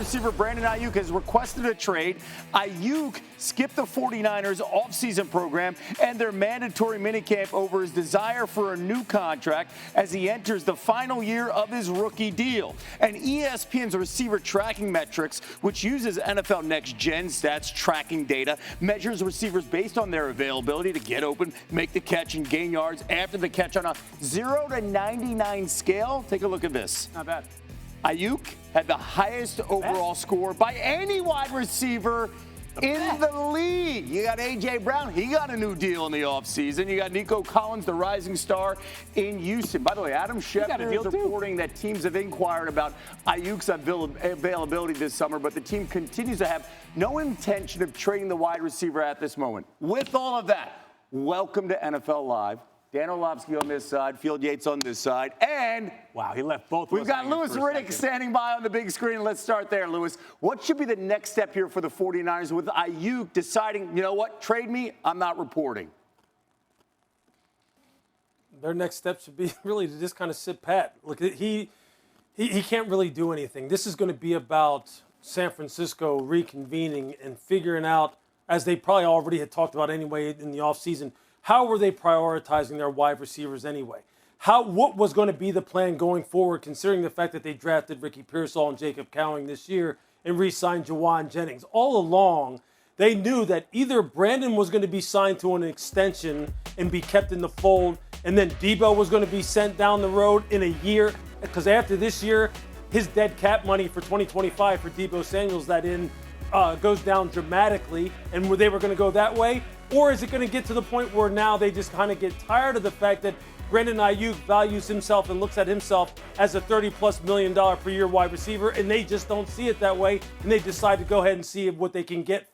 receiver Brandon Aiyuk has requested a trade. Aiyuk skipped the 49ers offseason program and their mandatory minicamp over his desire for a new contract as he enters the final year of his rookie deal. And ESPN's receiver tracking metrics, which uses NFL Next Gen stats tracking data, measures receivers based on their availability to get open, make the catch, and gain yards after the catch on a 0 to 99 scale. Take a look at this. Not bad. Aiyuk had the highest overall score by any wide receiver in the league. You got A.J. Brown. He got a new deal in the offseason. You got Nico Collins, the rising star in Houston. By the way, Adam Schefter is reporting that teams have inquired about Aiyuk's availability this summer, but the team continues to have no intention of trading the wide receiver at this moment. With all of that, welcome to NFL Live. Dan Orlovsky on this side, Field Yates on this side, and wow, he left both. We've got Louis Riddick standing by on the big screen. Let's start there, Louis. What should be the next step here for the 49ers with Aiyuk deciding, you know what, trade me, I'm not reporting? Their next step should be really to just kind of sit pat. Look, he can't really do anything. This is going to be about San Francisco reconvening and figuring out, as they probably already had talked about anyway in the offseason, how were they prioritizing their wide receivers anyway? What was going to be the plan going forward, considering the fact that they drafted Ricky Pearsall and Jacob Cowing this year and re-signed Juwan Jennings? All along, they knew that either Brandon was going to be signed to an extension and be kept in the fold, and then Debo was going to be sent down the road in a year, because after this year, his dead cap money for 2025 for Debo Samuels goes down dramatically, and they were going to go that way. Or is it going to get to the point where now they just kind of get tired of the fact that Brandon Aiyuk values himself and looks at himself as a $30+ million per year wide receiver, and they just don't see it that way, and they decide to go ahead and see what they can get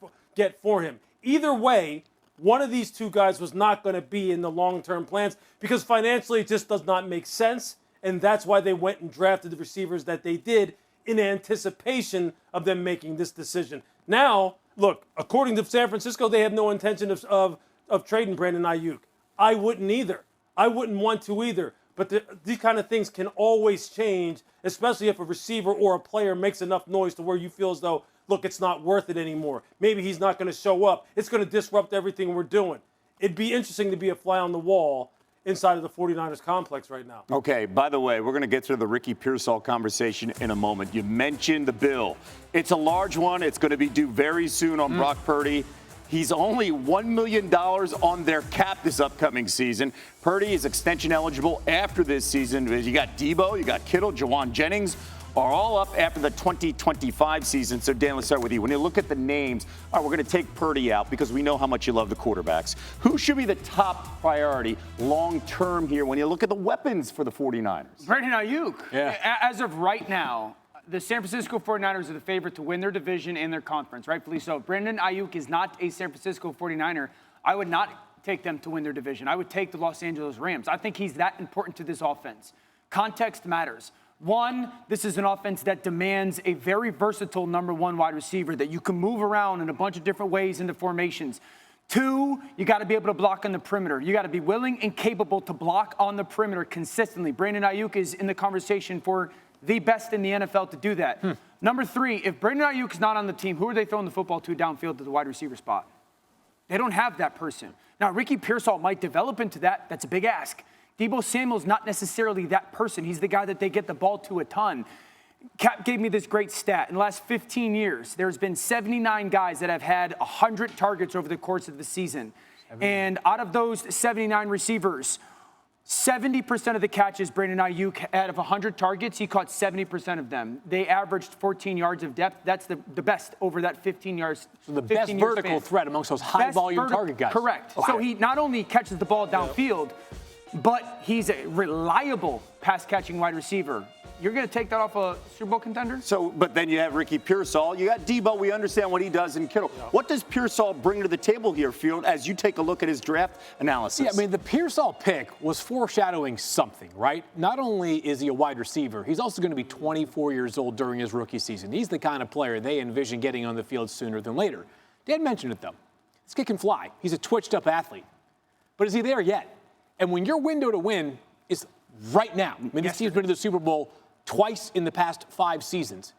for him. Either way, one of these two guys was not going to be in the long-term plans because financially it just does not make sense, and that's why they went and drafted the receivers that they did in anticipation of them making this decision. Now, look, according to San Francisco, they have no intention of trading Brandon Aiyuk. I wouldn't either. I wouldn't want to either. But these kind of things can always change, especially if a receiver or a player makes enough noise to where you feel as though, look, it's not worth it anymore. Maybe he's not going to show up. It's going to disrupt everything we're doing. It'd be interesting to be a fly on the wall inside of the 49ers complex right now. Okay, by the way, we're going to get to the Ricky Pearsall conversation in a moment. You mentioned the bill. It's a large one. It's going to be due very soon on Brock Purdy. He's only $1 million on their cap this upcoming season. Purdy is extension eligible after this season. You got Debo, you got Kittle, Juwan Jennings are all up after the 2025 season. So, Dan, let's start with you. When you look at the names, all right, we're going to take Purdy out because we know how much you love the quarterbacks. Who should be the top priority long-term here when you look at the weapons for the 49ers? Brandon Aiyuk. Yeah. As of right now, the San Francisco 49ers are the favorite to win their division and their conference, rightfully so. Brandon Aiyuk is not a San Francisco 49er. I would not take them to win their division. I would take the Los Angeles Rams. I think he's that important to this offense. Context matters. One, this is an offense that demands a very versatile number one wide receiver that you can move around in a bunch of different ways into formations. Two, you got to be able to block on the perimeter. You got to be willing and capable to block on the perimeter consistently. Brandon Aiyuk is in the conversation for the best in the NFL to do that. Number three, if Brandon Aiyuk is not on the team, who are they throwing the football to downfield to the wide receiver spot? They don't have that person. Now, Ricky Pearsall might develop into that. That's a big ask. Debo Samuel's not necessarily that person. He's the guy that they get the ball to a ton. Cap gave me this great stat. In the last 15 years, there's been 79 guys that have had 100 targets over the course of the season. And out of those 79 receivers, 70% of the catches Brandon Aiyuk, out of 100 targets, he caught 70% of them. They averaged 14 yards of depth. That's the best over that 15 yards. So the best vertical threat amongst those high-volume target guys. Correct. Okay. So he not only catches the ball downfield, but he's a reliable pass-catching wide receiver. You're going to take that off a Super Bowl contender? So, but then you have Ricky Pearsall. You got Debo. We understand what he does in Kittle. Yeah. What does Pearsall bring to the table here, Field, as you take a look at his draft analysis? Yeah, I mean, the Pearsall pick was foreshadowing something, right? Not only is he a wide receiver, he's also going to be 24 years old during his rookie season. He's the kind of player they envision getting on the field sooner than later. Dan mentioned it, though. This kid can fly. He's a twitched-up athlete. But is he there yet? And when your window to win is right now, I mean, this team's been to the Super Bowl twice in the past 5 seasons.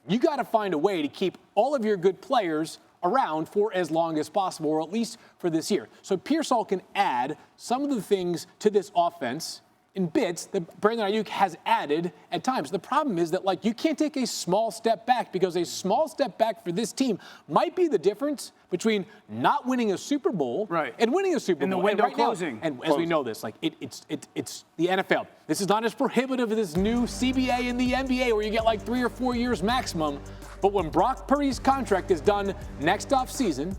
You got to find a way to keep all of your good players around for as long as possible, or at least for this year. So Pearsall can add some of the things to this offense in bits that Brandon Aiyuk has added at times. The problem is that, like, you can't take a small step back, because a small step back for this team might be the difference between not winning a Super Bowl and winning a Super Bowl. And the window right closing. Now, and as we know this, like, it's the NFL. This is not as prohibitive as this new CBA in the NBA where you get like 3 or 4 years maximum. But when Brock Purdy's contract is done next offseason,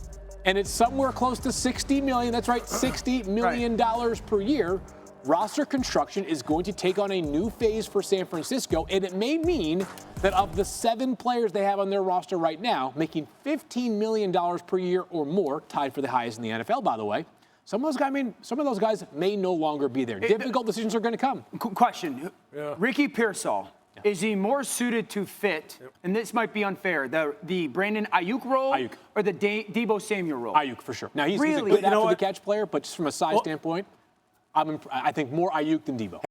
and it's somewhere close to $60 million, that's right, $60 million per year, roster construction is going to take on a new phase for San Francisco, and it may mean that of the 7 players they have on their roster right now, making $15 million per year or more, tied for the highest in the NFL, by the way, some of those guys may no longer be there. Difficult decisions are going to come. Question. Ricky Pearsall. Is he more suited to fit, and this might be unfair, the Brandon Aiyuk role or the Deebo Samuel role? Aiyuk, for sure. Now, he's a Really? good after-the-catch player, but just from a size standpoint, I think more Aiyuk than Deebo.